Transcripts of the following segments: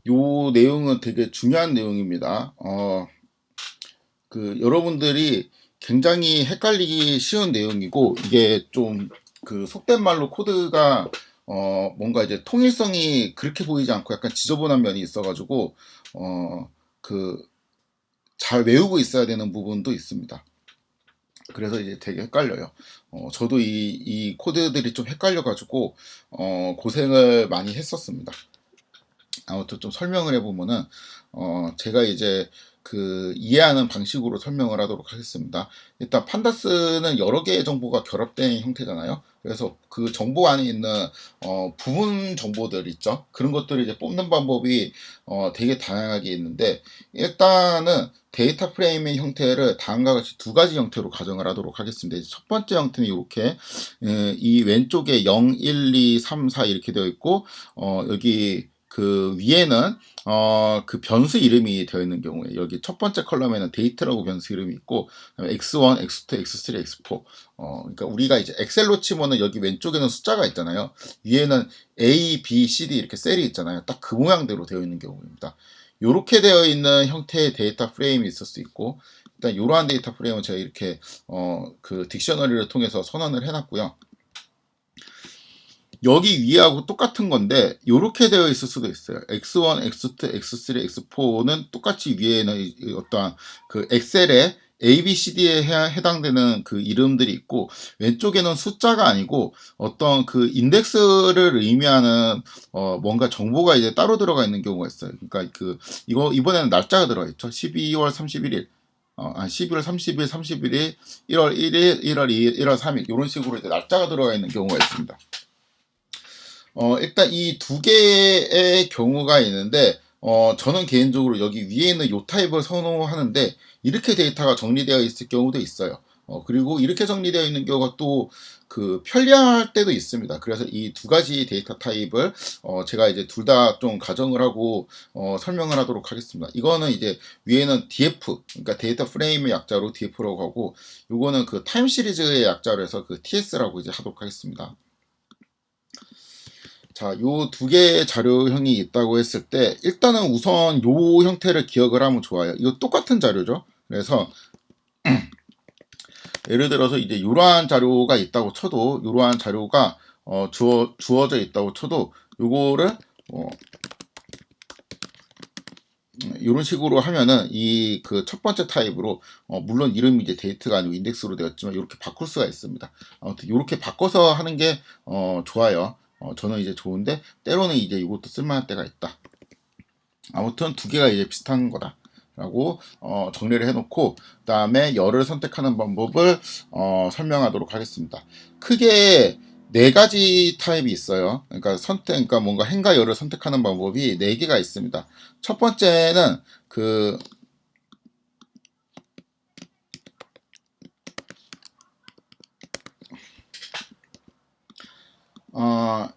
요 내용은 되게 중요한 내용입니다. 여러분들이 굉장히 헷갈리기 쉬운 내용이고, 이게 좀 속된 말로 코드가 뭔가 이제 통일성이 그렇게 보이지 않고 약간 지저분한 면이 있어가지고 그 잘 외우고 있어야 되는 부분도 있습니다. 그래서 이제 되게 헷갈려요. 저도 이 코드들이 좀 헷갈려가지고 고생을 많이 했었습니다. 아무튼 좀 설명을 해보면은 제가 이제 이해하는 방식으로 설명을 하도록 하겠습니다. 일단 판다스는 여러 개의 정보가 결합된 형태잖아요. 그래서 그 정보 안에 있는 부분 정보들 있죠. 그런 것들을 이제 뽑는 방법이 되게 다양하게 있는데, 일단은 데이터 프레임의 형태를 다음과 같이 두 가지 형태로 가정을 하도록 하겠습니다. 이제 첫 번째 형태는 이렇게 이 왼쪽에 0, 1, 2, 3, 4 이렇게 되어 있고, 여기 위에는 그 변수 이름이 되어 있는 경우에, 여기 첫 번째 컬럼에는 데이트라고 변수 이름이 있고, x1, x2, x3, x4. 그러니까 우리가 이제 엑셀로 치면은 여기 왼쪽에는 숫자가 있잖아요. 위에는 A, B, C, D 이렇게 셀이 있잖아요. 딱 그 모양대로 되어 있는 경우입니다. 이렇게 되어 있는 형태의 데이터 프레임이 있을 수 있고, 일단 이러한 데이터 프레임은 제가 이렇게 딕셔너리를 통해서 선언을 해놨고요. 여기 위하고 똑같은 건데 이렇게 되어 있을 수도 있어요. x1, x2, x3, x4는 똑같이 위에는 어떠한 엑셀에 A, B, C, D에 해당되는 그 이름들이 있고, 왼쪽에는 숫자가 아니고 어떤 인덱스를 의미하는 뭔가 정보가 이제 따로 들어가 있는 경우가 있어요. 그러니까 이거 이번에는 날짜가 들어가 있죠. 12월 31일. 12월 30일, 31일, 1월 1일, 1월 2일, 1월 3일 이런 식으로 이제 날짜가 들어가 있는 경우가 있습니다. 일단 이 두 개의 경우가 있는데, 저는 개인적으로 여기 위에 있는 요 타입을 선호하는데, 이렇게 데이터가 정리되어 있을 경우도 있어요. 그리고 이렇게 정리되어 있는 경우가 또 편리할 때도 있습니다. 그래서 이 두 가지 데이터 타입을 제가 이제 둘 다 좀 가정을 하고 설명을 하도록 하겠습니다. 이거는 이제 위에는 DF, 그러니까 데이터 프레임의 약자로 DF라고 하고, 요거는 타임 시리즈의 약자로 해서 TS라고 이제 하도록 하겠습니다. 자, 요 두 개의 자료형이 있다고 했을 때, 일단은 우선 요 형태를 기억을 하면 좋아요. 이거 똑같은 자료죠. 그래서 예를 들어서 이제 이러한 자료가 있다고 쳐도, 이러한 자료가 주어져 있다고 쳐도, 요거를 이런 식으로 하면은 이 첫 번째 타입으로 물론 이름이 이제 데이트가 아니고 인덱스로 되었지만 이렇게 바꿀 수가 있습니다. 아무튼 이렇게 바꿔서 하는 게 좋아요. 저는 이제 좋은데, 때로는 이제 이것도 쓸만할 때가 있다. 아무튼 두 개가 이제 비슷한 거다 라고 정리를 해놓고, 그 다음에 열을 선택하는 방법을 설명하도록 하겠습니다. 크게 네 가지 타입이 있어요. 그러니까 뭔가 행과 열을 선택하는 방법이 네 개가 있습니다. 첫 번째는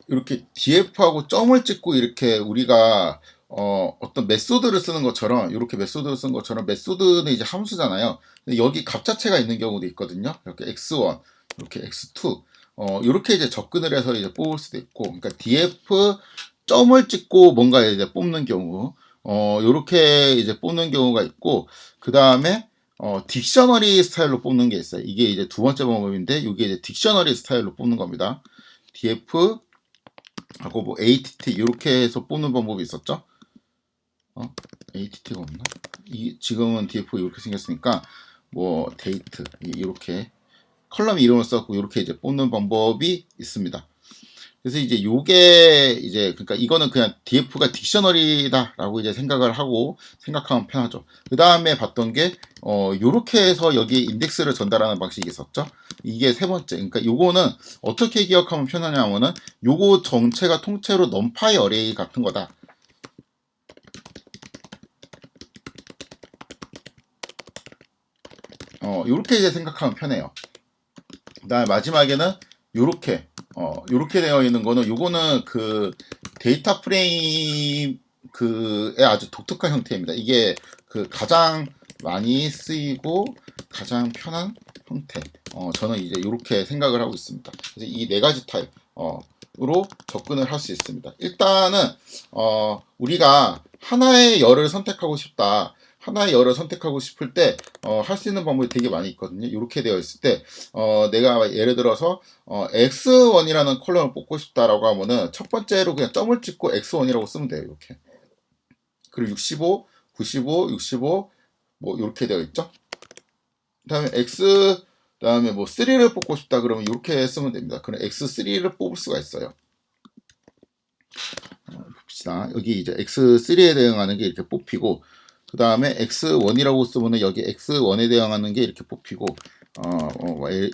이렇게 DF하고 점을 찍고 이렇게 우리가 어떤 메소드를 쓰는 것처럼, 이렇게 메소드를 쓰는 것처럼, 메소드는 이제 함수잖아요. 근데 여기 값 자체가 있는 경우도 있거든요. 이렇게 x1, 이렇게 x2, 이렇게 이제 접근을 해서 이제 뽑을 수도 있고, 그러니까 df 점을 찍고 뭔가 이제 뽑는 경우, 이렇게 이제 뽑는 경우가 있고, 그 다음에 딕셔너리 스타일로 뽑는 게 있어요. 이게 이제 두 번째 방법인데, 이게 이제 딕셔너리 스타일로 뽑는 겁니다. df 하고 뭐 att 이렇게 해서 뽑는 방법이 있었죠. att가 없나? 지금은 df 이렇게 생겼으니까 뭐 데이트 이렇게 컬럼 이름을 써고 이렇게 이제 뽑는 방법이 있습니다. 그래서 이제 요게 이제 그러니까 이거는 그냥 df가 딕셔너리다라고 이제 생각하면 편하죠. 그 다음에 봤던 게 요렇게 해서 여기에 인덱스를 전달하는 방식이 있었죠. 이게 세 번째. 그러니까 요거는 어떻게 기억하면 편하냐면은, 요거 전체가 통째로 넘파이 어레이 같은 거다. 요렇게 이제 생각하면 편해요. 그 다음에 마지막에는 요렇게 되어 있는 거는, 요거는 데이터 프레임 의 아주 독특한 형태입니다. 이게 가장 많이 쓰이고 가장 편한 형태. 저는 이제 이렇게 생각을 하고 있습니다. 그래서 이 네 가지 타입 으로 접근을 할 수 있습니다. 일단은 우리가 하나의 열을 선택하고 싶다. 하나의 열을 선택하고 싶을 때 할 수 있는 방법이 되게 많이 있거든요. 이렇게 되어 있을 때 내가 예를 들어서 X1이라는 컬럼을 뽑고 싶다라고 하면은 첫 번째로 그냥 점을 찍고 X1이라고 쓰면 돼요. 이렇게. 그리고 65, 95, 65 뭐 이렇게 되어 있죠. 그다음에 그다음에 뭐 3를 뽑고 싶다 그러면 이렇게 쓰면 됩니다. 그럼 X3를 뽑을 수가 있어요. 봅시다. 여기 이제 X3에 대응하는 게 이렇게 뽑히고, 그 다음에 X1이라고 쓰면은 여기 X1에 대응하는 게 이렇게 뽑히고,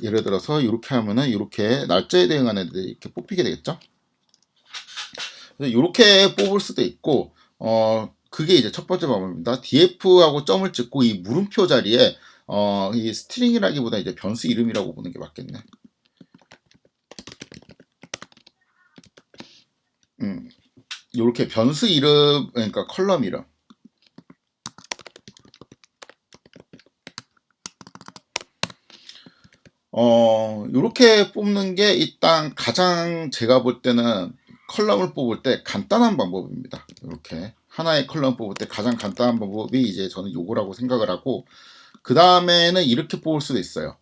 예를 들어서 이렇게 하면은 이렇게 날짜에 대응하는 애들이 이렇게 뽑히게 되겠죠. 그래서 이렇게 뽑을 수도 있고, 그게 이제 첫 번째 방법입니다. DF하고 점을 찍고 이 물음표 자리에 이 스트링이라기보다 이제 변수 이름이라고 보는 게 맞겠네. 이렇게 변수 이름, 그러니까 컬럼 이름. 이렇게 뽑는 게 일단 가장 제가 볼 때는 컬럼을 뽑을 때 간단한 방법입니다. 이렇게 하나의 컬럼 뽑을 때 가장 간단한 방법이 이제 저는 요거라고 생각을 하고, 그 다음에는 이렇게 뽑을 수도 있어요.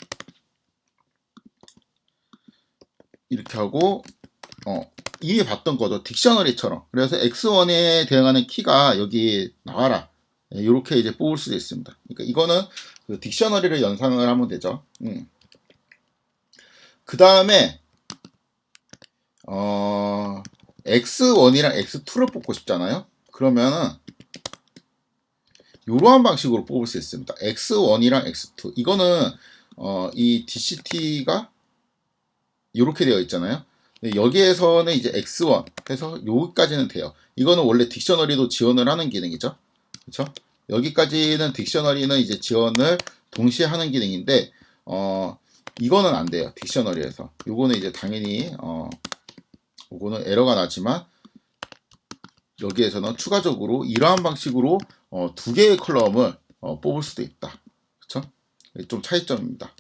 이렇게 하고 이미 봤던 거죠. 딕셔너리처럼. 그래서 X1에 대응하는 키가 여기 나와라. 이렇게 이제 뽑을 수도 있습니다. 그러니까 이거는 그 딕셔너리를 연상을 하면 되죠. 그 다음에 X1이랑 X2를 뽑고 싶잖아요. 그러면은 이러한 방식으로 뽑을 수 있습니다. X1이랑 X2. 이거는 이 DCT가 이렇게 되어 있잖아요. 여기에서는 이제 X1 해서 여기까지는 돼요. 이거는 원래 딕셔너리도 지원을 하는 기능이죠. 그렇죠? 여기까지는 딕셔너리는 이제 지원을 동시에 하는 기능인데 이거는 안 돼요. 딕셔너리에서. 요거는 이제 당연히 요거는 에러가 나지만 여기에서는 추가적으로 이러한 방식으로 두 개의 컬럼을 뽑을 수도 있다. 그렇죠? 좀 차이점입니다.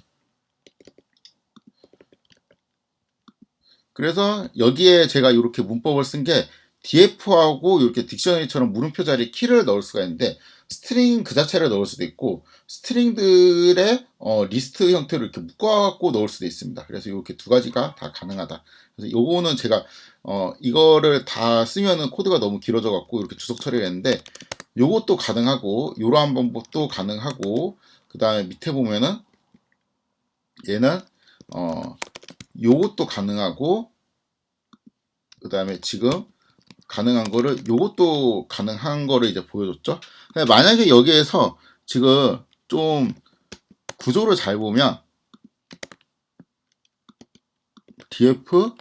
그래서 여기에 제가 이렇게 문법을 쓴 게 df하고 이렇게 딕셔너리처럼 물음표 자리에 키를 넣을 수가 있는데 스트링 그 자체를 넣을 수도 있고 스트링들의 리스트 형태로 이렇게 묶어갖고 넣을 수도 있습니다. 그래서 이렇게 두 가지가 다 가능하다. 그래서 요거는 제가 이거를 다 쓰면은 코드가 너무 길어져 갖고 이렇게 주석 처리를 했는데 요것도 가능하고 요러한 방법도 가능하고 그 다음에 밑에 보면은 얘는 요것도 가능하고 그 다음에 지금 가능한 거를 요것도 가능한 거를 이제 보여줬죠. 만약에 여기에서 지금 좀 구조를 잘 보면 df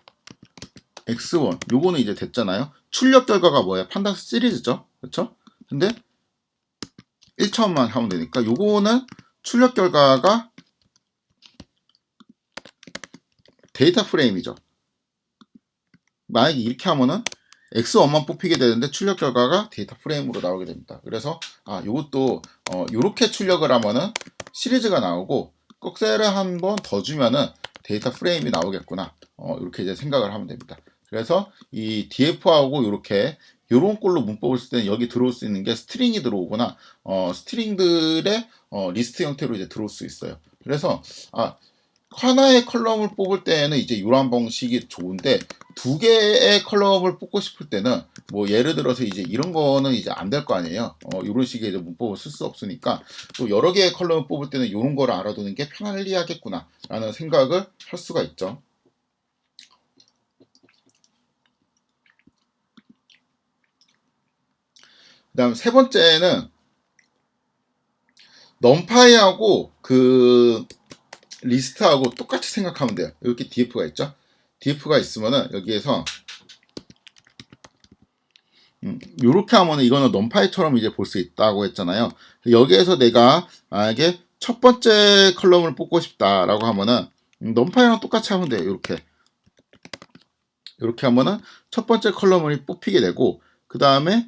x1 요거는 이제 됐잖아요. 출력 결과가 뭐야? 판단스 시리즈죠. 그렇죠? 근데 1차원만 하면 되니까 요거는 출력 결과가 데이터 프레임이죠. 만약에 이렇게 하면은 X1만 뽑히게 되는데 출력 결과가 데이터 프레임으로 나오게 됩니다. 그래서 요것도 요렇게 출력을 하면은 시리즈가 나오고 꺽쇠를 한 번 더 주면은 데이터 프레임이 나오겠구나. 이렇게 이제 생각을 하면 됩니다. 그래서 이 DF하고 요렇게 요런 꼴로 문법을 쓸 때는 여기 들어올 수 있는 게 스트링이 들어오거나 스트링들의 리스트 형태로 이제 들어올 수 있어요. 그래서 하나의 컬럼을 뽑을 때는 이제 이러한 방식이 좋은데 두 개의 컬럼을 뽑고 싶을 때는 뭐 예를 들어서 이제 이런 거는 이제 안 될 거 아니에요. 이런 식의 이제 문법을 쓸 수 없으니까 또 여러 개의 컬럼을 뽑을 때는 이런 거를 알아두는 게 편리하겠구나 라는 생각을 할 수가 있죠. 그 다음 세 번째는 넘파이하고 그 리스트하고 똑같이 생각하면 돼요. 이렇게 df가 있죠. df가 있으면은 여기에서 이렇게 하면은 이거는 넘파이처럼 이제 볼 수 있다고 했잖아요. 여기에서 내가 만약에 첫 번째 컬럼을 뽑고 싶다라고 하면은 넘파이랑 똑같이 하면 돼요. 이렇게 하면은 첫 번째 컬럼을 뽑히게 되고 그 다음에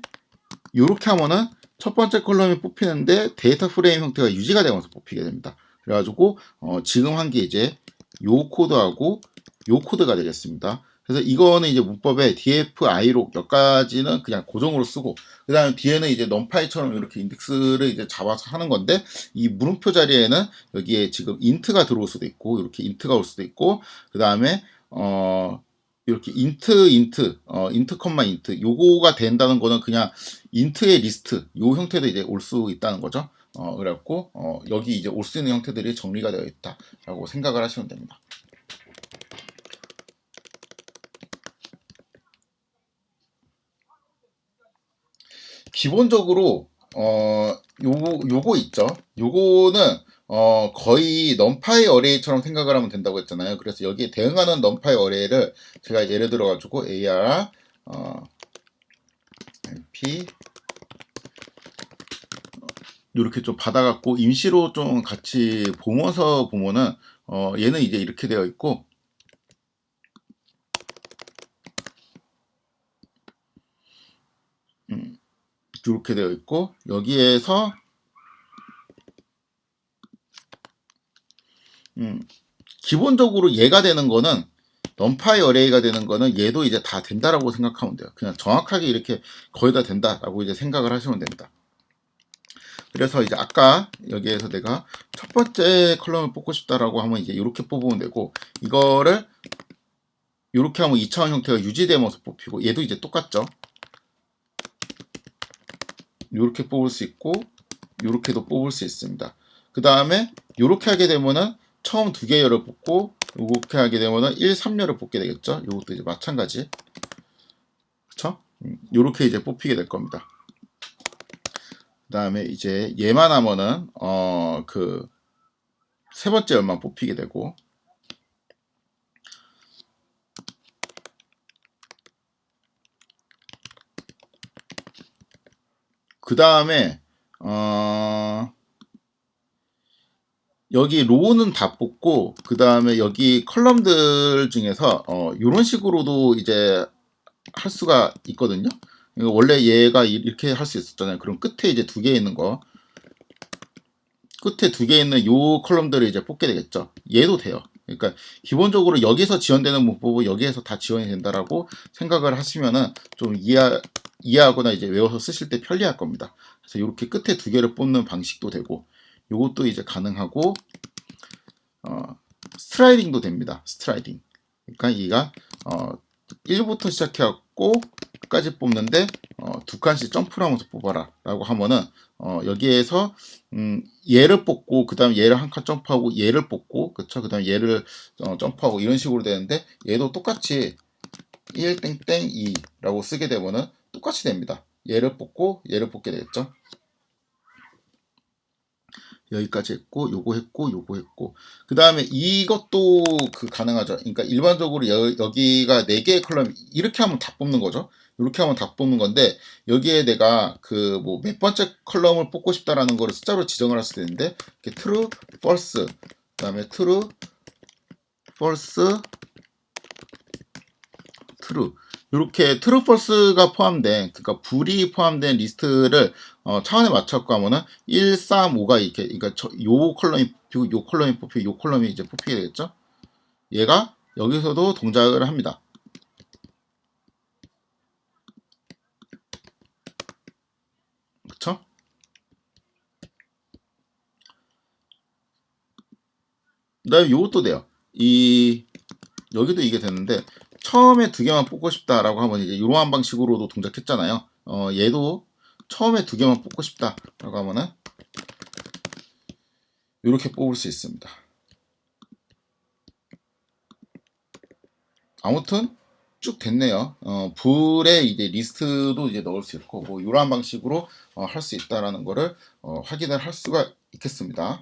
이렇게 하면은 첫 번째 컬럼이 뽑히는데 데이터 프레임 형태가 유지가 되면서 뽑히게 됩니다. 그래가지고 지금 한 게 이제 요 코드하고 요 코드가 되겠습니다. 그래서 이거는 이제 문법에 dfi로 여기까지는 그냥 고정으로 쓰고, 그 다음에 뒤에는 이제 numPy처럼 이렇게 인덱스를 이제 잡아서 하는 건데, 이 물음표 자리에는 여기에 지금 int가 들어올 수도 있고, 이렇게 int가 올 수도 있고, 그 다음에 이렇게 int, 컴마 int 요거가 된다는 거는 그냥 int의 리스트 요 형태도 이제 올 수 있다는 거죠. 그래갖고 여기 이제 올 수 있는 형태들이 정리가 되어 있다라고 생각을 하시면 됩니다. 기본적으로 요거 있죠. 요거는 거의 numpy 어레이처럼 생각을 하면 된다고 했잖아요. 그래서 여기에 대응하는 numpy 어레이를 제가 예를 들어 가지고 ar np 이렇게 좀 받아갖고 임시로 좀 같이 보면서 보면은 얘는 이제 이렇게 되어 있고, 이렇게 되어 있고, 여기에서 기본적으로 얘가 되는 거는 numpy 어레이가 되는 거는 얘도 이제 다 된다라고 생각하면 돼요. 그냥 정확하게 이렇게 거의 다 된다라고 이제 생각을 하시면 됩니다. 그래서 이제 아까 여기에서 내가 첫 번째 컬럼을 뽑고 싶다라고 하면 이제 이렇게 뽑으면 되고, 이거를 이렇게 하면 2차원 형태가 유지되면서 뽑히고, 얘도 이제 똑같죠. 이렇게 뽑을 수 있고, 이렇게도 뽑을 수 있습니다. 그 다음에 이렇게 하게 되면은 처음 두 개의 열을 뽑고, 이렇게 하게 되면은 1, 3열을 뽑게 되겠죠. 이것도 이제 마찬가지. 그쵸? 이렇게 이제 뽑히게 될 겁니다. 그 다음에 이제 얘만 하면은 그 세 번째 열만 뽑히게 되고, 그 다음에 여기 로우는 다 뽑고, 그 다음에 여기 컬럼들 중에서 이런 식으로도 이제 할 수가 있거든요. 원래 얘가 이렇게 할 수 있었잖아요. 그럼 끝에 이제 두 개 있는 거, 끝에 두 개 있는 요 컬럼들을 이제 뽑게 되겠죠. 얘도 돼요. 그러니까 기본적으로 여기서 지원되는 문법은 여기에서 다 지원이 된다라고 생각을 하시면은 좀 이해하거나 이제 외워서 쓰실 때 편리할 겁니다. 그래서 이렇게 끝에 두 개를 뽑는 방식도 되고, 요것도 이제 가능하고, 스트라이딩도 됩니다. 스트라이딩. 그러니까 얘가 1부터 시작해갖고 끝까지 뽑는데 두 칸씩 점프를 하면서 뽑아라 라고 하면은 여기에서 얘를 뽑고, 그 다음 얘를 한 칸 점프하고 얘를 뽑고, 그쵸? 그 다음 얘를 점프하고 이런 식으로 되는데, 얘도 똑같이 1 땡땡 2 라고 쓰게 되면은 똑같이 됩니다. 얘를 뽑고 얘를 뽑게 되겠죠. 여기까지 했고, 요거 했고, 요거 했고, 그 다음에 이것도 가능하죠. 그러니까 일반적으로 여기가 4개의 컬럼 이렇게 하면 다 뽑는 거죠. 이렇게 하면 다 뽑는 건데, 여기에 내가 그 뭐 몇 번째 컬럼을 뽑고 싶다라는 거를 숫자로 지정을 할 수도 있는데, 이렇게 true, false, 그 다음에 true, false, true. 이렇게 true, false가 포함된, 그러니까 불이 포함된 리스트를 차원에 맞춰서 하면은 1, 3, 5가 이렇게, 그러니까 요 컬럼이 뽑히고, 요 컬럼이 뽑히고, 요 컬럼이 이제 뽑히게 되겠죠. 얘가 여기서도 동작을 합니다. 그쵸? 그 다음에 요것도 돼요. 여기도 이게 되는데, 처음에 두 개만 뽑고 싶다라고 하면 이제 이러한 방식으로도 동작했잖아요. 얘도 처음에 두 개만 뽑고 싶다라고 하면은 이렇게 뽑을 수 있습니다. 아무튼 쭉 됐네요. 불에 이제 리스트도 이제 넣을 수 있고, 뭐 이러한 방식으로 할 수 있다라는 거를 확인을 할 수가 있겠습니다.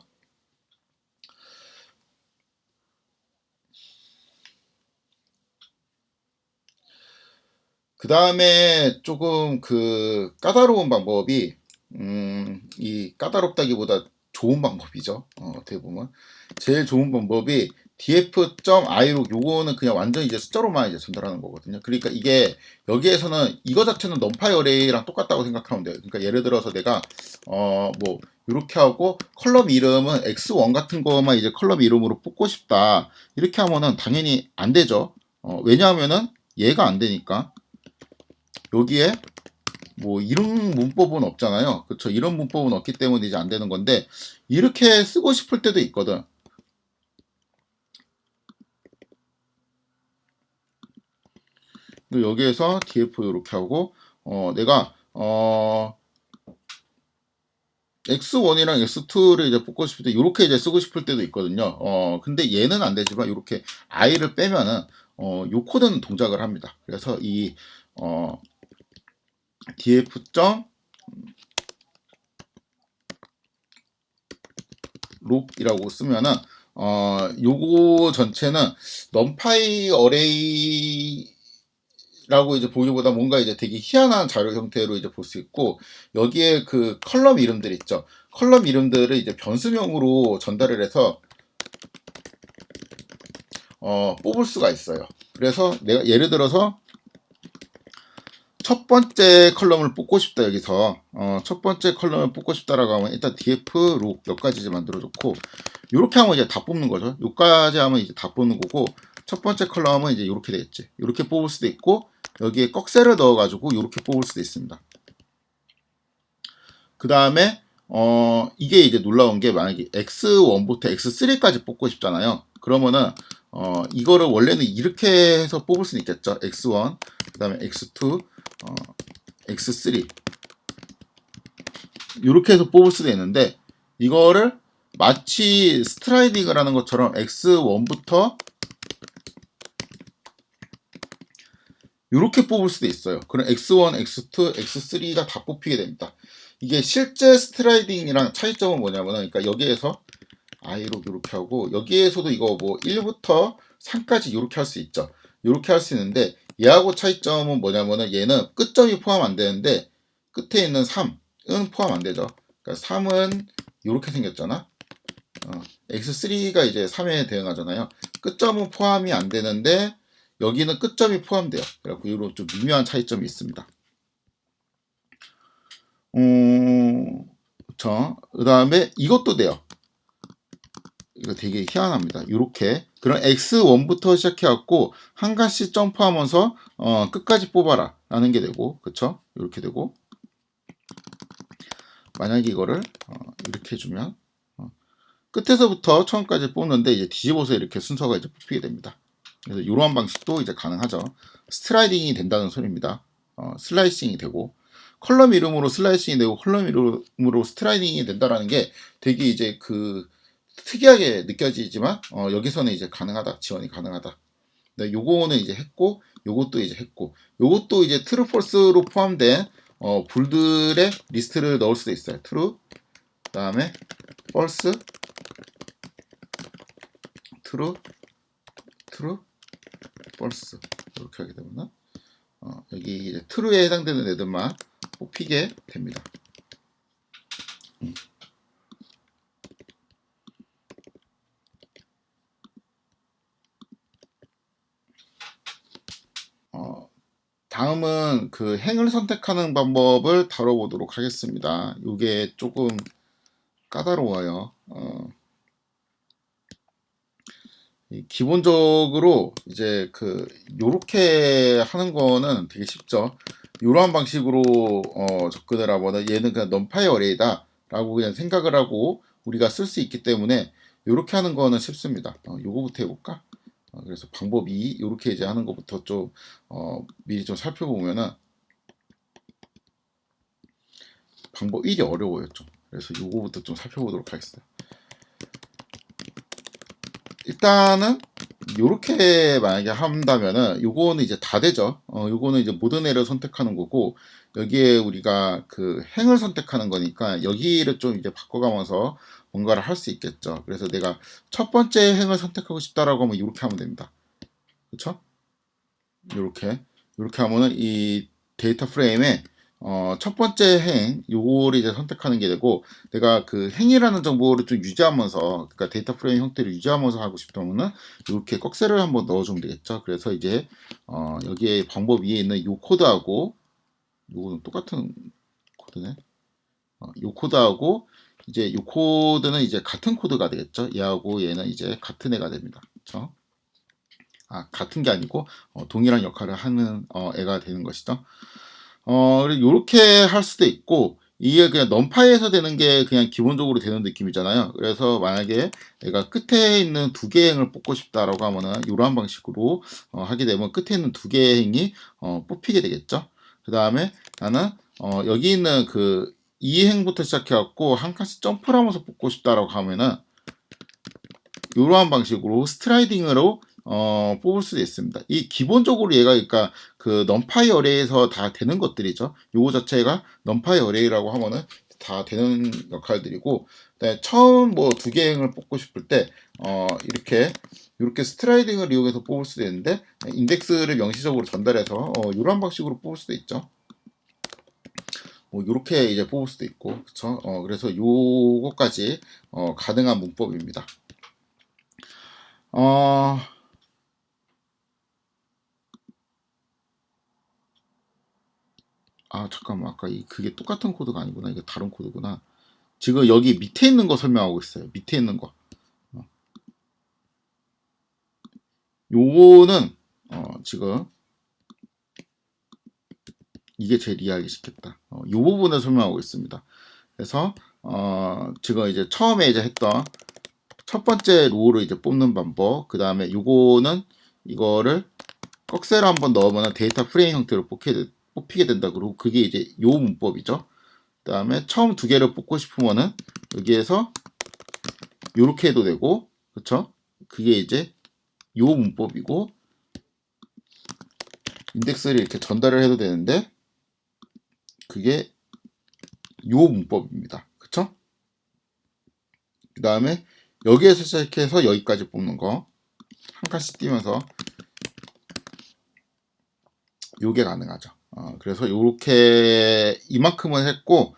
그 다음에 조금 까다로운 방법이, 이 까다롭다기보다 좋은 방법이죠. 어떻게 보면 제일 좋은 방법이 df.i로, 요거는 그냥 완전 이제 숫자로만 이제 전달하는 거거든요. 그러니까 이게 여기에서는 이거 자체는 numpy 어레이랑 똑같다고 생각하면 돼요. 그러니까 예를 들어서 내가 뭐 이렇게 하고 컬럼 이름은 x1 같은 거만 이제 컬럼 이름으로 뽑고 싶다, 이렇게 하면은 당연히 안 되죠. 왜냐하면은 얘가 안 되니까 여기에 뭐 이런 문법은 없잖아요. 그쵸? 이런 문법은 없기 때문에 이제 안 되는 건데 이렇게 쓰고 싶을 때도 있거든. 여기에서 df 이렇게 하고 내가 x1이랑 x2를 이제 뽑고 싶을 때 이렇게 이제 쓰고 싶을 때도 있거든요. 근데 얘는 안 되지만 이렇게 i를 빼면은 요 코드는 동작을 합니다. 그래서 이 df 점 롭이라고 쓰면은 요거 전체는 numpy 어레이라고 이제 보기보다 뭔가 이제 되게 희한한 자료 형태로 이제 볼 수 있고 여기에 그 컬럼 이름들 있죠. 컬럼 이름들을 이제 변수명으로 전달을 해서 뽑을 수가 있어요. 그래서 내가 예를 들어서 첫 번째 컬럼을 뽑고 싶다 여기서 첫 번째 컬럼을 뽑고 싶다라고 하면 일단 df 록 몇 가지 이제 만들어 놓고 이렇게 하면 이제 다 뽑는 거죠. 여기까지 하면 이제 다 뽑는 거고 첫 번째 컬럼은 이제 이렇게 되겠지. 이렇게 뽑을 수도 있고 여기에 꺽쇠를 넣어 가지고 이렇게 뽑을 수도 있습니다. 그 다음에 이게 이제 놀라운 게 만약에 x1부터 x3까지 뽑고 싶잖아요. 그러면은 이거를 원래는 이렇게 해서 뽑을 수는 있겠죠. x1, 그 다음에 x2, x3 이렇게 해서 뽑을 수도 있는데 이거를 마치 스트라이딩을 하는 것처럼 x1부터 이렇게 뽑을 수도 있어요. 그럼 x1, x2, x3가 다 뽑히게 됩니다. 이게 실제 스트라이딩이랑 차이점은 뭐냐면은 그러니까 여기에서 i로 이렇게 하고 여기에서도 이거 뭐 1부터 3까지 이렇게 할 수 있죠. 이렇게 할 수 있는데 얘하고 차이점은 뭐냐면은 얘는 끝점이 포함 안 되는데 끝에 있는 3은 포함 안 되죠. 그러니까 3은 이렇게 생겼잖아. x3가 이제 3에 대응하잖아요. 끝점은 포함이 안 되는데 여기는 끝점이 포함돼요. 그래갖고 이런 좀 미묘한 차이점이 있습니다. 그 다음에 이것도 돼요. 이거 되게 희한합니다. 이렇게 그럼 x1부터 시작해갖고 한 가지 점프하면서 끝까지 뽑아라 라는 게 되고 그쵸? 이렇게 되고 만약에 이거를 이렇게 해주면 끝에서부터 처음까지 뽑는데 이제 뒤집어서 이렇게 순서가 이제 뽑히게 됩니다. 그래서 이러한 방식도 이제 가능하죠. 스트라이딩이 된다는 소리입니다. 슬라이싱이 되고 컬럼 이름으로 슬라이싱이 되고 컬럼 이름으로 스트라이딩이 된다라는 게 되게 이제 그 특이하게 느껴지지만 여기서는 이제 가능하다, 지원이 가능하다. 네, 요거는 이제 했고 요것도 이제 했고 요것도 이제 트루 폴스로 포함된 불들의 리스트를 넣을 수도 있어요. 트루 그다음에 펄스 트루 트루 펄스 이렇게 하게 되면 여기 이제 트루에 해당되는 애들만 뽑히게 됩니다. 다음은 그 행을 선택하는 방법을 다뤄보도록 하겠습니다. 이게 조금 까다로워요. 기본적으로 이제 그 요렇게 하는 거는 되게 쉽죠. 이러한 방식으로 접근을 하거나 얘는 그냥 넘파이 어레이다 라고 그냥 생각을 하고 우리가 쓸 수 있기 때문에 이렇게 하는 거는 쉽습니다. 요거부터 해볼까? 그래서 방법 2 이렇게 이제 하는 것부터 좀 미리 좀 살펴보면은 방법 1이 어려워요 좀. 그래서 요거부터 좀 살펴보도록 하겠습니다. 일단은 요렇게 만약에 한다면은 요거는 이제 다 되죠. 요거는 이제 모든 애를 선택하는 거고 여기에 우리가 그 행을 선택하는 거니까 여기를 좀 이제 바꿔가면서 뭔가를 할 수 있겠죠. 그래서 내가 첫 번째 행을 선택하고 싶다라고 하면 이렇게 하면 됩니다. 그렇죠? 요렇게 하면은 이 데이터 프레임에 첫 번째 행 요거를 이제 선택하는 게 되고 내가 그 행이라는 정보를 좀 유지하면서 그러니까 데이터 프레임 형태를 유지하면서 하고 싶다면은 이렇게 꺽쇠를 한번 넣어주면 되겠죠. 그래서 이제 여기에 방법 위에 있는 요 코드하고 요거는 똑같은 코드네. 요 코드하고 이제 요 코드는 이제 같은 코드가 되겠죠. 얘하고 얘는 이제 같은 애가 됩니다. 그렇죠? 같은 게 아니고 동일한 역할을 하는 애가 되는 것이죠. 요렇게 할 수도 있고, 이게 그냥 넘파이에서 되는 게 그냥 기본적으로 되는 느낌이잖아요. 그래서 만약에 내가 끝에 있는 두 개의 행을 뽑고 싶다라고 하면은 이러한 방식으로 하게 되면 끝에 있는 두 개의 행이 뽑히게 되겠죠. 그 다음에 나는 여기 있는 그 이 행부터 시작해갖고 한 칸씩 점프를 하면서 뽑고 싶다라고 하면은 이러한 방식으로 스트라이딩으로 뽑을 수도 있습니다. 이 기본적으로 얘가 그러니까 그 넘파이 어레이에서 다 되는 것들이죠. 요거 자체가 넘파이 어레이라고 하면은 다 되는 역할들이고, 처음 뭐 두 개 행을 뽑고 싶을 때 이렇게 스트라이딩을 이용해서 뽑을 수도 있는데, 인덱스를 명시적으로 전달해서 이런 방식으로 뽑을 수도 있죠. 뭐 이렇게 이제 뽑을 수도 있고, 그쵸? 그래서 요거까지 가능한 문법입니다. 잠깐만, 아까 그게 똑같은 코드가 아니구나. 이게 다른 코드구나. 지금 여기 밑에 있는 거 설명하고 있어요. 밑에 있는 거. 요거는 지금 이게 제일 이해하기 쉽겠다. 요 부분을 설명하고 있습니다. 그래서 지금 이제 처음에 이제 했던 첫 번째 로우를 이제 뽑는 방법. 그 다음에 요거는 이거를 꺽쇠를 한번 넣으면 데이터 프레임 형태로 뽑히게 된다. 그리고 그게 이제 요 문법이죠. 그 다음에 처음 두 개를 뽑고 싶으면은 여기에서 요렇게 해도 되고, 그쵸? 그게 이제 요 문법이고, 인덱스를 이렇게 전달을 해도 되는데, 그게 요 문법입니다. 그쵸? 그 다음에 여기에서 시작해서 여기까지 뽑는 거, 한 칸씩 띄면서 요게 가능하죠. 그래서 요렇게 이만큼은 했고,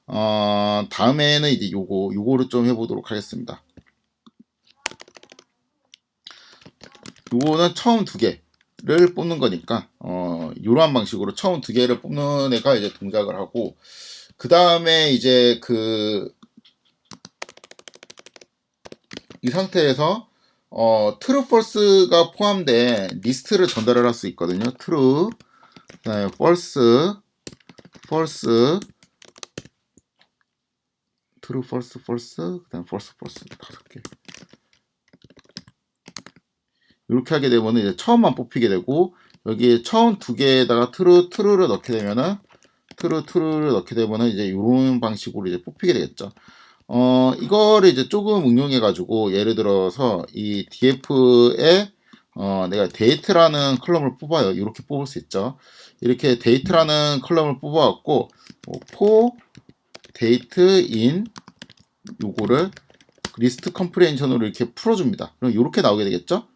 다음에는 이제 요거를 좀 해보도록 하겠습니다. 요거는 처음 두 개를 뽑는 거니까 요러한 방식으로 처음 두 개를 뽑는 애가 이제 동작을 하고, 그 다음에 이제 이 상태에서 true false가 포함된 리스트를 전달을 할 수 있거든요. true, 그다음에 false, false, true, false, false, 그다음 false, false 5개. 이렇게 하게 되면 이제 처음만 뽑히게 되고, 여기에 처음 두 개에다가 true를 넣게 되면은 true를 넣게 되면은 이제 이런 방식으로 이제 뽑히게 되겠죠. 이거를 이제 조금 응용해가지고, 예를 들어서 이 df에 내가 데이트라는 컬럼을 뽑아요. 이렇게 뽑을 수 있죠. 이렇게 데이트라는 컬럼을 뽑아갖고, for date in 요거를 리스트 컴프레hension으로 이렇게 풀어줍니다. 그럼 이렇게 나오게 되겠죠.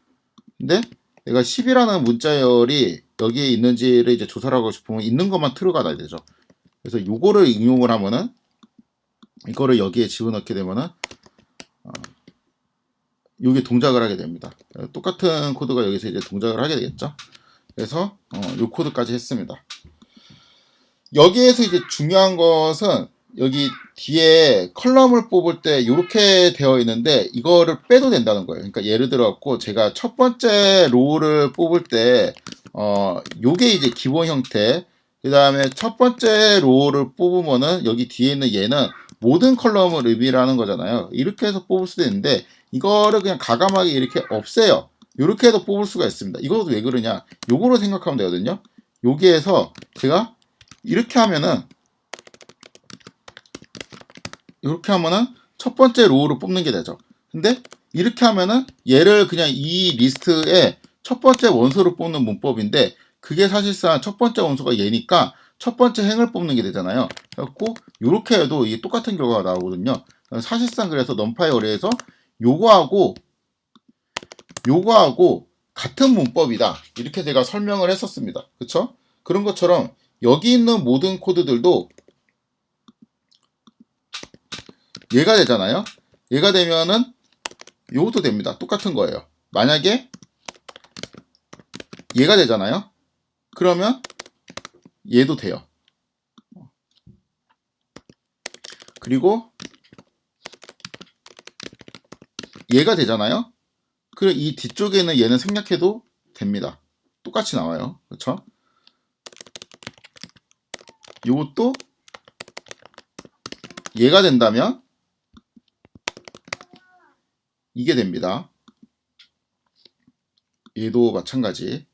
근데 내가 10이라는 문자열이 여기에 있는지를 이제 조사를 하고 싶으면 있는 것만 true가 나야 되죠. 그래서 요거를 응용을 하면은, 이거를 여기에 집어넣게 되면은 요게 동작을 하게 됩니다. 똑같은 코드가 여기서 이제 동작을 하게 되겠죠. 그래서 요 코드까지 했습니다. 여기에서 이제 중요한 것은 여기 뒤에 컬럼을 뽑을 때 이렇게 되어 있는데 이거를 빼도 된다는 거예요. 그러니까 예를 들어갖고 제가 첫 번째 로우를 뽑을 때 요게 이제 기본 형태, 그 다음에 첫 번째 로우를 뽑으면은 여기 뒤에 있는 얘는 모든 컬럼을 의미하는 거잖아요. 이렇게 해서 뽑을 수도 있는데 이거를 그냥 가감하게 이렇게 없애요. 이렇게 해서 뽑을 수가 있습니다. 이것도 왜 그러냐? 요거로 생각하면 되거든요. 여기에서 제가 이렇게 하면은 첫 번째 로우를 뽑는 게 되죠. 근데 이렇게 하면은 얘를 그냥 이 리스트에 첫 번째 원소를 뽑는 문법인데, 그게 사실상 첫 번째 원소가 얘니까 첫 번째 행을 뽑는 게 되잖아요. 그래갖고 이렇게 해도 이 똑같은 결과가 나오거든요. 사실상 그래서 넘파이 어레이에서 요거하고 같은 문법이다. 이렇게 제가 설명을 했었습니다. 그쵸? 그런 것처럼 여기 있는 모든 코드들도 얘가 되잖아요. 얘가 되면은 요것도 됩니다. 똑같은 거예요. 만약에 얘가 되잖아요. 그러면 얘도 돼요. 그리고 얘가 되잖아요. 그럼 이 뒤쪽에 있는 얘는 생략해도 됩니다. 똑같이 나와요. 그렇죠? 요것도 얘가 된다면 이게 됩니다. 얘도 마찬가지.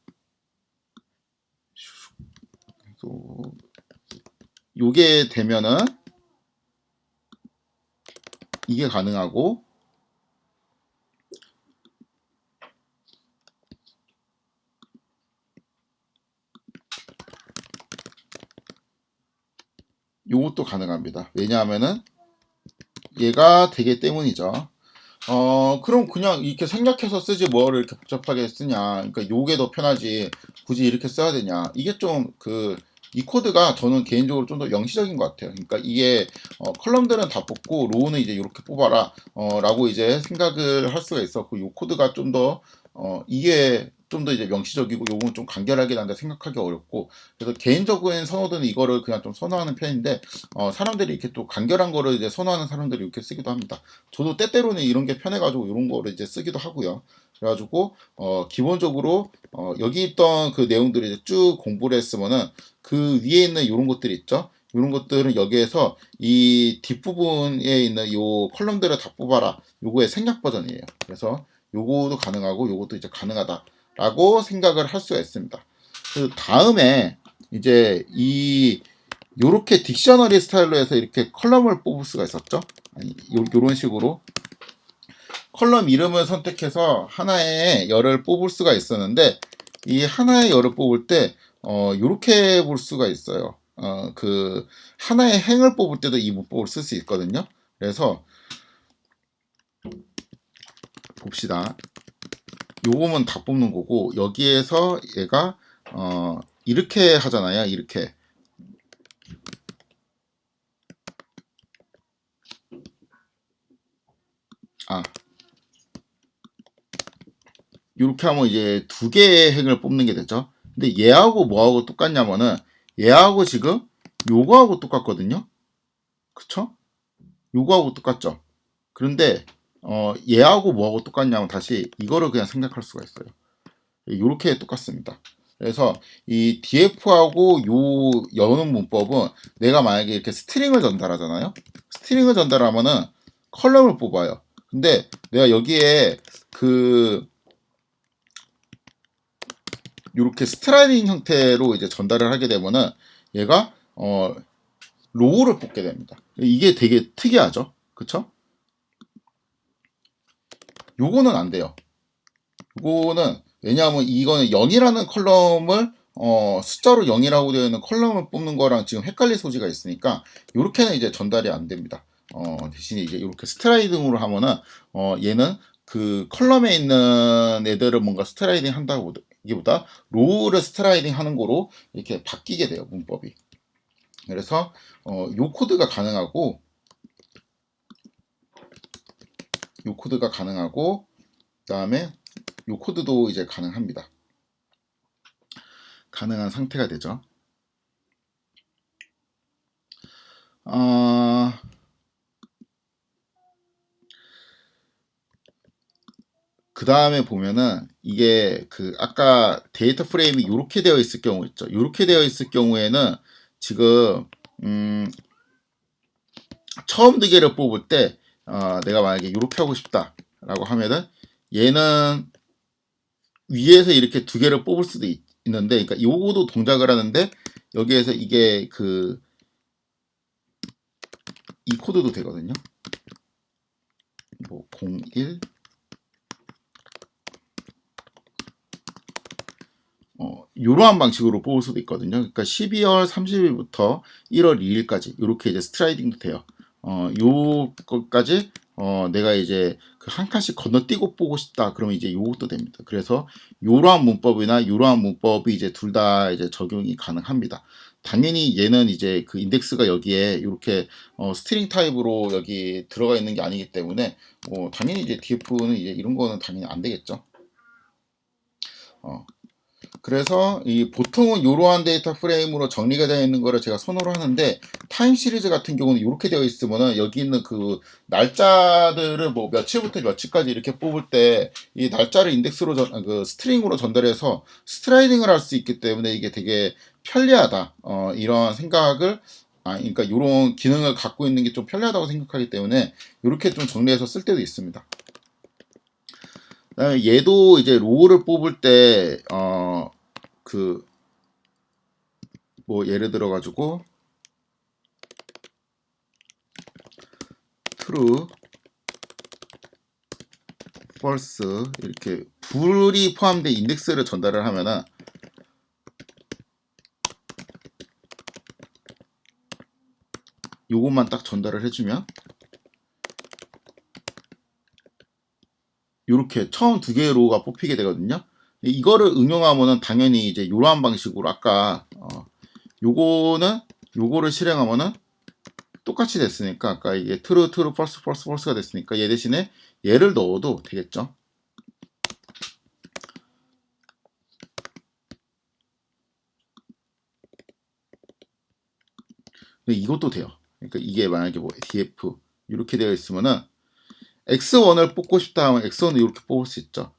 요게 되면은 이게 가능하고, 요것도 가능합니다. 왜냐하면은 얘가 되기 때문이죠. 그럼 그냥 이렇게 생략해서 쓰지 뭐를 이렇게 복잡하게 쓰냐. 그러니까 요게 더 편하지. 굳이 이렇게 써야 되냐. 이게 좀 이 코드가 저는 개인적으로 좀 더 영시적인 것 같아요. 그러니까 이게 컬럼들은 다 뽑고 로우는 이제 이렇게 뽑아라 라고 이제 생각을 할 수가 있었고, 요 코드가 좀 더 이게 좀 더 이제 명시적이고 요거는 좀 간결하게 난다 생각하기 어렵고, 그래서 개인적인 선호도는 이거를 그냥 좀 선호하는 편인데, 사람들이 이렇게 또 간결한 거를 이제 선호하는 사람들이 이렇게 쓰기도 합니다. 저도 때때로는 이런 게 편해가지고 이런 거를 이제 쓰기도 하고요. 그래가지고 기본적으로 여기 있던 그 내용들을 이제 쭉 공부를 했으면은 그 위에 있는 이런 것들이 있죠. 이런 것들은 여기에서 이 뒷부분에 있는 요 컬럼들을 다 뽑아라. 요거의 생략 버전이에요. 그래서 요거도 가능하고 요것도 이제 가능하다라고 생각을 할 수가 있습니다. 그 다음에 이제 요렇게 딕셔너리 스타일로 해서 이렇게 컬럼을 뽑을 수가 있었죠. 아니, 요런 식으로 컬럼 이름을 선택해서 하나의 열을 뽑을 수가 있었는데, 이 하나의 열을 뽑을 때 요렇게 볼 수가 있어요. 그 하나의 행을 뽑을 때도 이 문법을 쓸 수 있거든요. 그래서 봅시다. 요거면 다 뽑는 거고, 여기에서 얘가 이렇게 하잖아요. 이렇게. 이렇게 하면 이제 두 개의 행을 뽑는 게 되죠. 근데 얘하고 뭐하고 똑같냐면은, 얘하고 지금 요거하고 똑같거든요. 그쵸? 요거하고 똑같죠. 그런데 얘하고 뭐하고 똑같냐면 다시 이거를 그냥 생각할 수가 있어요. 이렇게 똑같습니다. 그래서 이 df하고 요 여는 문법은 내가 만약에 이렇게 스트링을 전달하잖아요. 스트링을 전달하면은 컬럼을 뽑아요. 근데 내가 여기에 이렇게 스트라이딩 형태로 이제 전달을 하게 되면은 얘가 로우를 뽑게 됩니다. 이게 되게 특이하죠. 그쵸? 요거는 안 돼요. 요거는 왜냐하면 이거는 0이라는 컬럼을 숫자로 0이라고 되어 있는 컬럼을 뽑는 거랑 지금 헷갈릴 소지가 있으니까 이렇게는 이제 전달이 안 됩니다. 대신에 이제 이렇게 스트라이딩으로 하면은 얘는 그 컬럼에 있는 애들을 뭔가 스트라이딩 한다고 보다 로우를 스트라이딩 하는 거로 이렇게 바뀌게 돼요, 문법이. 그래서 요 코드가 가능하고, 그다음에 요 코드도 이제 가능합니다. 가능한 상태가 되죠. 그 다음에 보면은 이게 아까 데이터 프레임이 이렇게 되어 있을 경우 있죠. 이렇게 되어 있을 경우에는 지금 처음 두 개를 뽑을 때 내가 만약에 이렇게 하고 싶다라고 하면은 얘는 위에서 이렇게 두 개를 뽑을 수도 있는데, 그러니까 요거도 동작을 하는데 여기에서 이게 이 코드도 되거든요. 뭐 01 이러한 방식으로 뽑을 수도 있거든요. 그러니까 12월 30일부터 1월 2일까지 이렇게 이제 스트라이딩도 돼요. 요것까지 내가 이제 한 칸씩 건너뛰고 보고 싶다. 그러면 이제 요것도 됩니다. 그래서 이러한 문법이나 이러한 문법이 이제 둘 다 이제 적용이 가능합니다. 당연히 얘는 이제 그 인덱스가 여기에 이렇게 스트링 타입으로 여기 들어가 있는 게 아니기 때문에 당연히 이제 df는 이제 이런 거는 당연히 안 되겠죠. 그래서 이 보통은 이러한 데이터 프레임으로 정리가 되어 있는 거를 제가 선호를 하는데, 타임 시리즈 같은 경우는 이렇게 되어 있으면은 여기 있는 그 날짜들을 뭐 며칠부터 며칠까지 이렇게 뽑을 때 이 날짜를 인덱스로 그 스트링으로 전달해서 스트라이딩을 할 수 있기 때문에 이게 되게 편리하다, 이런 생각을, 그러니까 이런 기능을 갖고 있는 게 좀 편리하다고 생각하기 때문에 이렇게 좀 정리해서 쓸 때도 있습니다. 그다음에 얘도 이제 로우를 뽑을 때 그 뭐 예를 들어 가지고 true, false 이렇게 불이 포함된 인덱스를 전달을 하면은 요것만 딱 전달을 해주면 이렇게 처음 두 개의 로우가 뽑히게 되거든요. 이거를 응용하면은 당연히 이제 이러한 방식으로 아까 요거는 요거를 실행하면은 똑같이 됐으니까, 아까 이게 true, true, false, false, false가 됐으니까 얘 대신에 얘를 넣어도 되겠죠. 근데 이것도 돼요. 그러니까 이게 만약에 뭐 df 이렇게 되어 있으면은 x1을 뽑고 싶다 하면 x1을 이렇게 뽑을 수 있죠.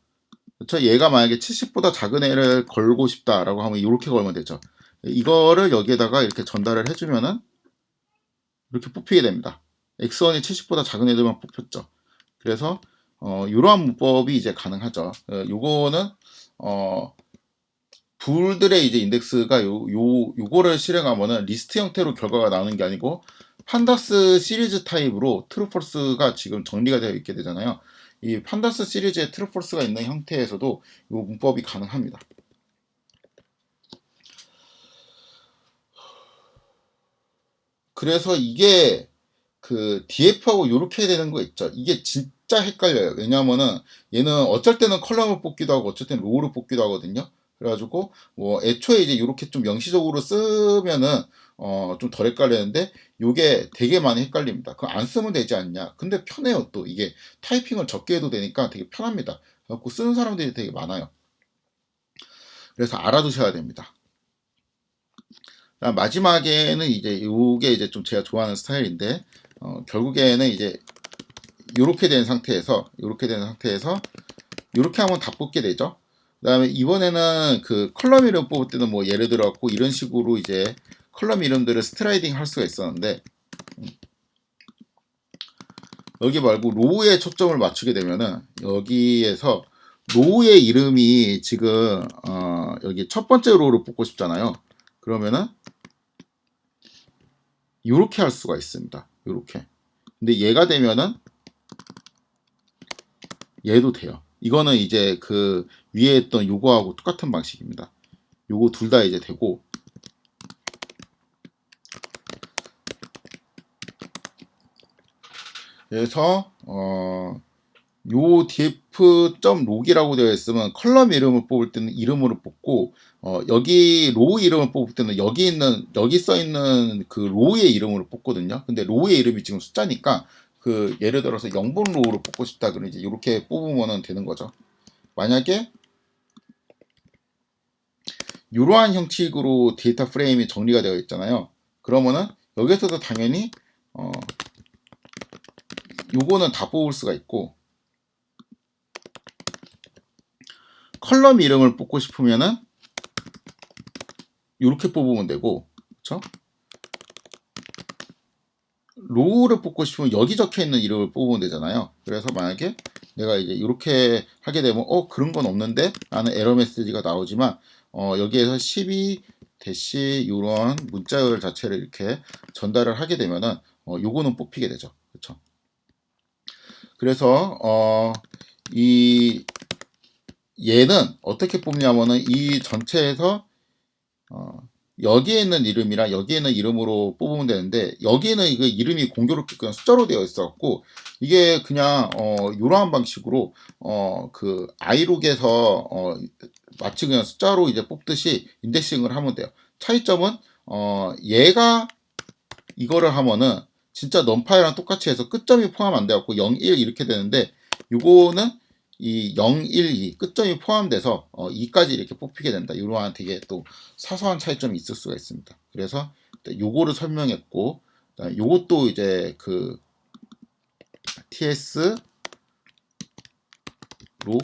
그렇죠? 얘가 만약에 70보다 작은 애를 걸고 싶다라고 하면 이렇게 걸면 되죠. 이거를 여기에다가 이렇게 전달을 해주면은 이렇게 뽑히게 됩니다. x1이 70보다 작은 애들만 뽑혔죠. 그래서 이러한 문법이 이제 가능하죠. 요거는 불들의 이제 인덱스가 요거를 실행하면은 리스트 형태로 결과가 나오는 게 아니고 판다스 시리즈 타입으로 트루폴스가 지금 정리가 되어 있게 되잖아요. 이 판다스 시리즈에 트루폴스가 있는 형태에서도 이 문법이 가능합니다. 그래서 이게 그 DF하고 이렇게 되는 거 있죠. 이게 진짜 헷갈려요. 왜냐하면은 얘는 어쩔 때는 컬럼을 뽑기도 하고 어쩔 때는 로우를 뽑기도 하거든요. 그래가지고 뭐 애초에 이제 이렇게 좀 명시적으로 쓰면은 좀 덜 헷갈리는데 요게 되게 많이 헷갈립니다. 그거 안 쓰면 되지 않냐? 근데 편해요. 또 이게 타이핑을 적게 해도 되니까 되게 편합니다. 그래갖고 쓰는 사람들이 되게 많아요. 그래서 알아두셔야 됩니다. 마지막에는 이제 요게 이제 좀 제가 좋아하는 스타일인데 결국에는 이제 요렇게 된 상태에서 요렇게 하면 다 뽑게 되죠. 그 다음에 이번에는 그 컬럼 이름 뽑을 때는 뭐 예를 들어 갖고 이런 식으로 이제 컬럼 이름들을 스트라이딩 할 수가 있었는데, 여기 말고 로우에 초점을 맞추게 되면은 여기에서 로우의 이름이 지금 여기 첫 번째 로우를 뽑고 싶잖아요. 그러면은 요렇게 할 수가 있습니다. 요렇게. 근데 얘가 되면은 얘도 돼요. 이거는 이제 그 위에 했던 요거하고 똑같은 방식입니다. 요거 둘 다 이제 되고, 그래서 요 df.log이라고 되어 있으면 컬럼 이름을 뽑을 때는 이름으로 뽑고, 여기 로우 이름을 뽑을 때는 여기 써 있는 그 로우의 이름으로 뽑거든요. 근데 로우의 이름이 지금 숫자니까 그 예를 들어서 0번 로우를 뽑고 싶다 그러면 이제 이렇게 뽑으면 되는 거죠. 만약에 이러한 형식으로 데이터 프레임이 정리가 되어 있잖아요. 그러면은 여기서도 당연히 요거는 다 뽑을 수가 있고, 컬럼 이름을 뽑고 싶으면은 이렇게 뽑으면 되고, 그렇죠? 로우를 뽑고 싶으면 여기 적혀 있는 이름을 뽑으면 되잖아요. 그래서 만약에 내가 이제 이렇게 하게 되면 그런 건 없는데 라는 에러 메시지가 나오지만 여기에서 12 대시 이런 문자열 자체를 이렇게 전달을 하게 되면은 요거는 뽑히게 되죠. 그렇죠? 그래서 이 얘는 어떻게 뽑냐면은 이 전체에서 여기에 있는 이름이랑 여기에 있는 이름으로 뽑으면 되는데, 여기에는 이거 이름이 공교롭게 그냥 숫자로 되어 있어갖고 이게 그냥 이러한 방식으로 그 아이룩에서 마치 그냥 숫자로 이제 뽑듯이 인덱싱을 하면 돼요. 차이점은 얘가 이거를 하면은 진짜 넘파이랑 똑같이 해서 끝점이 포함 안 돼갖고 0, 1 이렇게 되는데, 요거는 이 0, 1, 2 끝점이 포함돼서 2까지 이렇게 뽑히게 된다. 이러한 되게 또 사소한 차이점이 있을 수가 있습니다. 그래서 요거를 설명했고, 요것도 이제 그 TS 로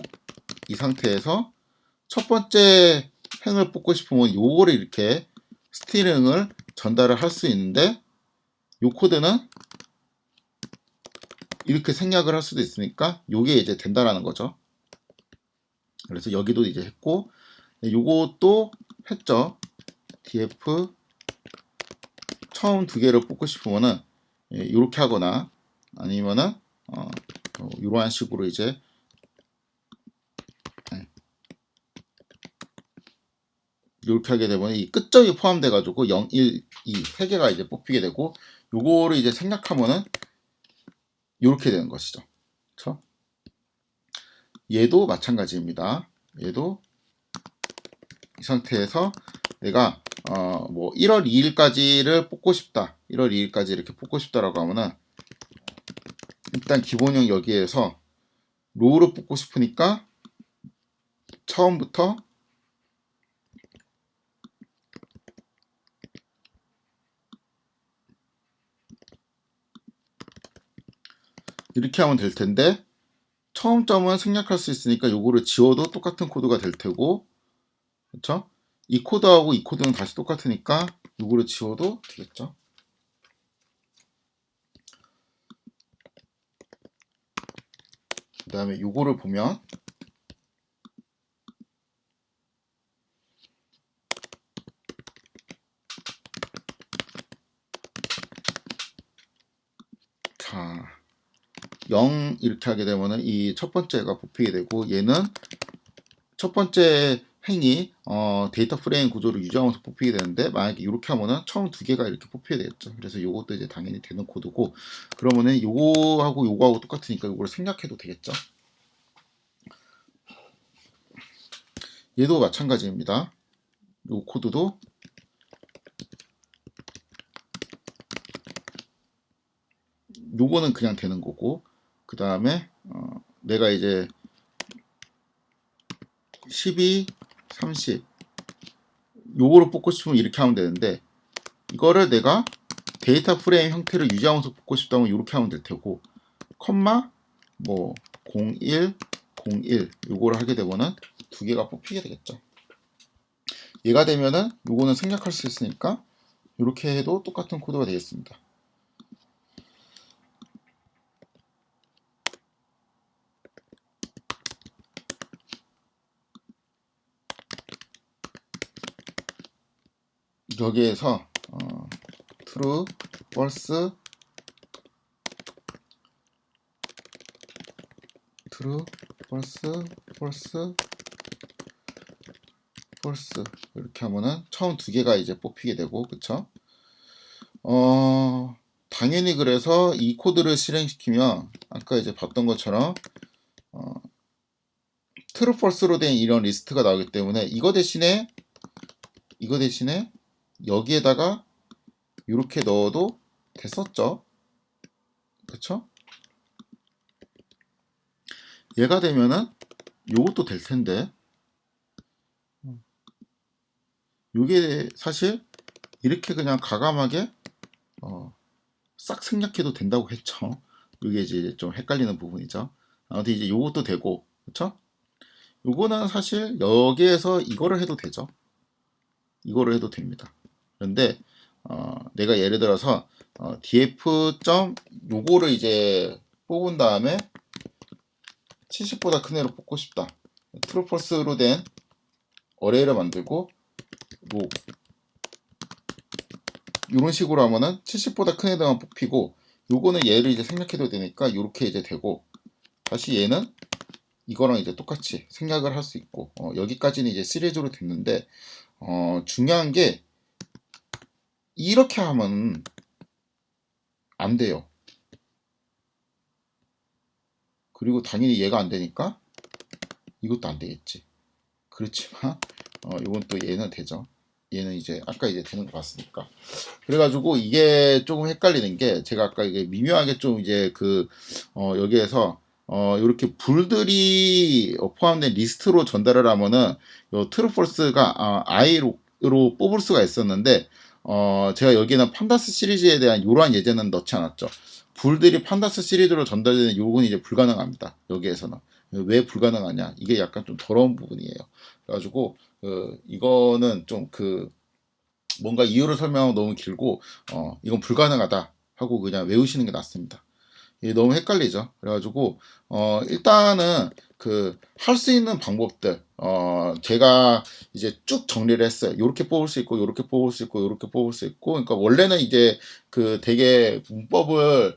이 상태에서 첫 번째 행을 뽑고 싶으면 요거를 이렇게 스트링을 전달을 할 수 있는데, 요 코드는 이렇게 생략을 할 수도 있으니까 요게 이제 된다라는 거죠. 그래서 여기도 이제 했고, 요것도 했죠. df 처음 두 개를 뽑고 싶으면은 이렇게 하거나 아니면은 이러한 식으로 이제 이렇게 하게 되면 이 끝점이 포함돼 가지고 0, 1, 2 세 개가 이제 뽑히게 되고, 요거를 이제 생략하면은 이렇게 되는 것이죠. 그렇죠? 얘도 마찬가지입니다. 얘도 이 상태에서 내가 뭐 1월 2일까지를 뽑고 싶다. 1월 2일까지 이렇게 뽑고 싶다라고 하면은 일단 기본형 여기에서 로우를 뽑고 싶으니까 처음부터 이렇게 하면 될 텐데, 처음 점은 생략할 수 있으니까 요거를 지워도 똑같은 코드가 될 테고, 그렇죠? 이 코드하고 이 코드는 다시 똑같으니까 요거를 지워도 되겠죠. 그 다음에 요거를 보면 자, 0 이렇게 하게 되면은 이 첫 번째가 뽑히게 되고, 얘는 첫 번째 행이 데이터 프레임 구조를 유지하면서 뽑히게 되는데, 만약에 이렇게 하면은 처음 두 개가 이렇게 뽑히게 되겠죠. 그래서 이것도 이제 당연히 되는 코드고, 그러면은 요거하고 요거하고 똑같으니까 요거를 생략해도 되겠죠. 얘도 마찬가지입니다. 요 코드도 요거는 그냥 되는 거고, 그 다음에 내가 이제 12, 30 요거를 뽑고 싶으면 이렇게 하면 되는데, 이거를 내가 데이터 프레임 형태를 유지하면서 뽑고 싶다면 이렇게 하면 될 테고, 컴마 뭐 01, 01 요거를 하게 되면은 두 개가 뽑히게 되겠죠. 얘가 되면은 요거는 생략할 수 있으니까 이렇게 해도 똑같은 코드가 되겠습니다. 여기에서 true, false, true, false, false, false 이렇게 하면은 처음 두 개가 이제 뽑히게 되고, 그쵸? 당연히 그래서 이 코드를 실행시키면 아까 이제 봤던 것처럼 true, false로 된 이런 리스트가 나오기 때문에 이거 대신에 여기에다가 이렇게 넣어도 됐었죠. 그쵸? 얘가 되면은 요것도 될 텐데, 요게 사실 이렇게 그냥 가감하게 싹 생략해도 된다고 했죠. 이게 이제 좀 헷갈리는 부분이죠. 아무튼 이제 요것도 되고, 그쵸? 요거는 사실 여기에서 이거를 해도 되죠. 이거를 해도 됩니다. 그런데 내가 예를 들어서 df. 요거를 이제 뽑은 다음에 70보다 큰 애로 뽑고 싶다. true false로 된 어레이를 만들고 로 이런 식으로 하면은 70보다 큰 애들만 뽑히고, 요거는 얘를 이제 생략해도 되니까 이렇게 이제 되고, 다시 얘는 이거랑 이제 똑같이 생략을 할 수 있고, 여기까지는 이제 시리즈로 됐는데, 중요한 게 이렇게 하면 안 돼요. 그리고 당연히 얘가 안 되니까 이것도 안 되겠지. 그렇지만 이건 또 얘는 되죠. 얘는 이제 아까 이제 되는 거 봤으니까. 그래가지고 이게 조금 헷갈리는 게, 제가 아까 이게 미묘하게 좀 이제 여기에서 이렇게 불들이 포함된 리스트로 전달을 하면은 요 트루폴스가 I로 뽑을 수가 있었는데 제가 여기는 판다스 시리즈에 대한 이러한 예제는 넣지 않았죠. 불들이 판다스 시리즈로 전달되는 요건 이제 불가능합니다. 여기에서는. 왜 불가능하냐? 이게 약간 좀 더러운 부분이에요. 그래가지고 이거는 좀 뭔가 이유를 설명하면 너무 길고 이건 불가능하다 하고 그냥 외우시는 게 낫습니다. 이게 너무 헷갈리죠. 그래가지고 일단은 할 수 있는 방법들 제가 이제 쭉 정리를 했어요. 요렇게 뽑을 수 있고 요렇게 뽑을 수 있고 요렇게 뽑을 수 있고, 그러니까 원래는 이제 되게 문법을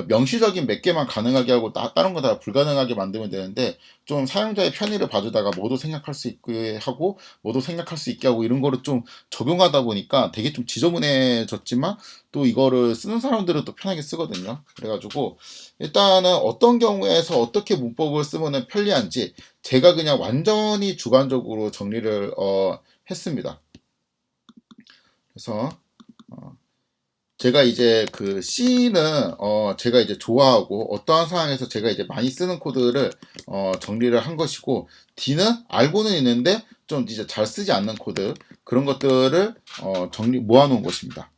명시적인 몇 개만 가능하게 하고 다른 거 다 불가능하게 만들면 되는데, 좀 사용자의 편의를 봐주다가 뭐도 생략할 수 있게 하고 뭐도 생략할 수 있게 하고 이런 거를 좀 적용하다 보니까 되게 좀 지저분해졌지만, 또 이거를 쓰는 사람들은 또 편하게 쓰거든요. 그래가지고 일단은 어떤 경우에서 어떻게 문법을 쓰면 편리한지 제가 그냥 완전히 주관적으로 정리를 했습니다. 그래서 제가 이제 C는 제가 이제 좋아하고 어떠한 상황에서 제가 이제 많이 쓰는 코드를 정리를 한 것이고, D는 알고는 있는데 좀 이제 잘 쓰지 않는 코드, 그런 것들을 모아놓은 것입니다.